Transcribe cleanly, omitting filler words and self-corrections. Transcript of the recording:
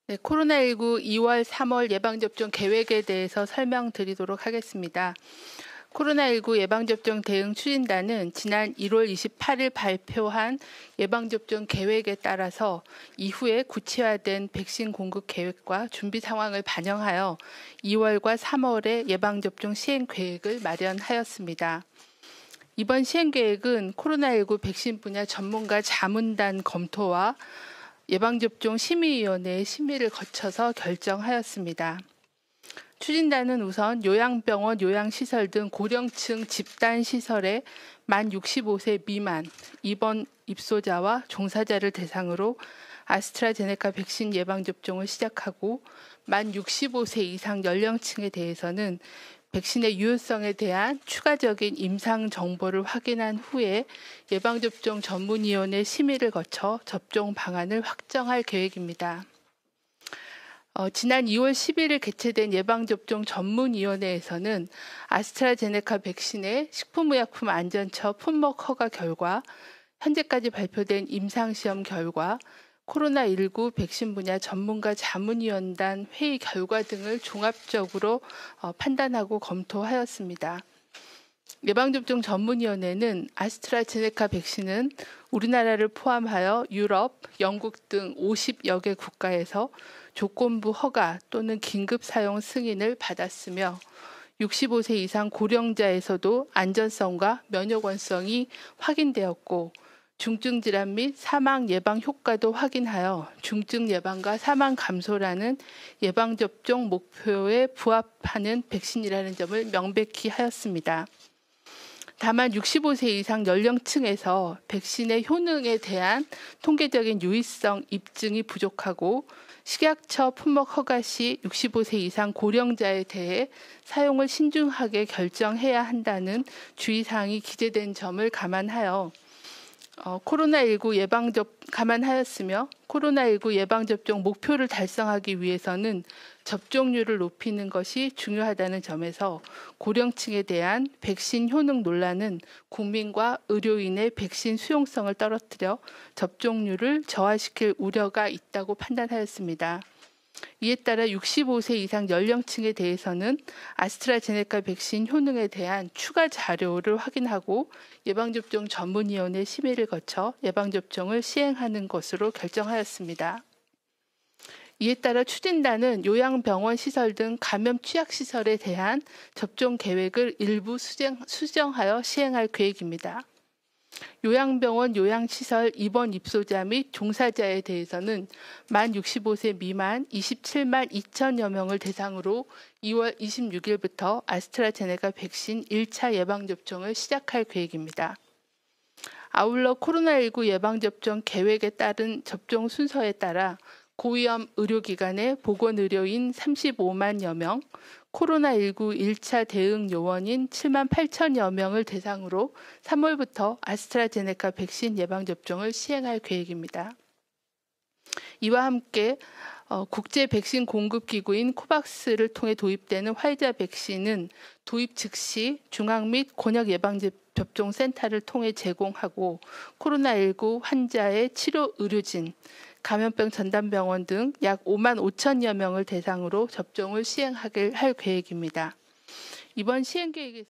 네, 코로나19 2월, 3월 예방접종 계획에 대해서 설명드리도록 하겠습니다. 코로나19 예방접종 대응 추진단은 지난 1월 28일 발표한 예방접종 계획에 따라서 이후에 구체화된 백신 공급 계획과 준비 상황을 반영하여 2월과 3월에 예방접종 시행 계획을 마련하였습니다. 이번 시행 계획은 코로나19 백신 분야 전문가 자문단 검토와 예방접종 심의위원회의 심의를 거쳐서 결정하였습니다. 추진단은 우선 요양병원, 요양시설 등 고령층 집단시설에 만 65세 미만 입원 입소자와 종사자를 대상으로 아스트라제네카 백신 예방접종을 시작하고 만 65세 이상 연령층에 대해서는 백신의 유효성에 대한 추가적인 임상 정보를 확인한 후에 예방접종 전문위원회 심의를 거쳐 접종 방안을 확정할 계획입니다. 지난 2월 11일 개최된 예방접종 전문위원회에서는 아스트라제네카 백신의 식품의약품 안전처 품목 허가 결과, 현재까지 발표된 임상시험 결과, 코로나19 백신 분야 전문가 자문위원단 회의 결과 등을 종합적으로 판단하고 검토하였습니다. 예방접종 전문위원회는 아스트라제네카 백신은 우리나라를 포함하여 유럽, 영국 등 50여 개 국가에서 조건부 허가 또는 긴급 사용 승인을 받았으며 65세 이상 고령자에서도 안전성과 면역원성이 확인되었고 중증 질환 및 사망 예방 효과도 확인하여 중증 예방과 사망 감소라는 예방접종 목표에 부합하는 백신이라는 점을 명백히 하였습니다. 다만 65세 이상 연령층에서 백신의 효능에 대한 통계적인 유의성 입증이 부족하고 식약처 품목 허가 시 65세 이상 고령자에 대해 사용을 신중하게 결정해야 한다는 주의사항이 기재된 점을 감안하였으며 코로나19 예방접종 목표를 달성하기 위해서는 접종률을 높이는 것이 중요하다는 점에서 고령층에 대한 백신 효능 논란은 국민과 의료인의 백신 수용성을 떨어뜨려 접종률을 저하시킬 우려가 있다고 판단하였습니다. 이에 따라 65세 이상 연령층에 대해서는 아스트라제네카 백신 효능에 대한 추가 자료를 확인하고 예방접종 전문위원회 심의를 거쳐 예방접종을 시행하는 것으로 결정하였습니다. 이에 따라 추진단은 요양병원 시설 등 감염 취약시설에 대한 접종 계획을 일부 수정하여 시행할 계획입니다. 요양병원, 요양시설 입원 입소자 및 종사자에 대해서는 만 65세 미만 27만 2천여 명을 대상으로 2월 26일부터 아스트라제네카 백신 1차 예방접종을 시작할 계획입니다. 아울러 코로나19 예방접종 계획에 따른 접종 순서에 따라 고위험 의료기관의 보건의료인 35만여 명, 코로나19 1차 대응 요원인 7만 8천여 명을 대상으로 3월부터 아스트라제네카 백신 예방접종을 시행할 계획입니다. 이와 함께 국제 백신 공급 기구인 코박스를 통해 도입되는 화이자 백신은 도입 즉시 중앙 및 권역 예방접종 센터를 통해 제공하고 코로나19 환자의 치료 의료진, 감염병 전담병원 등 약 5만 5천여 명을 대상으로 접종을 시행할 계획입니다. 이번 시행 계획에서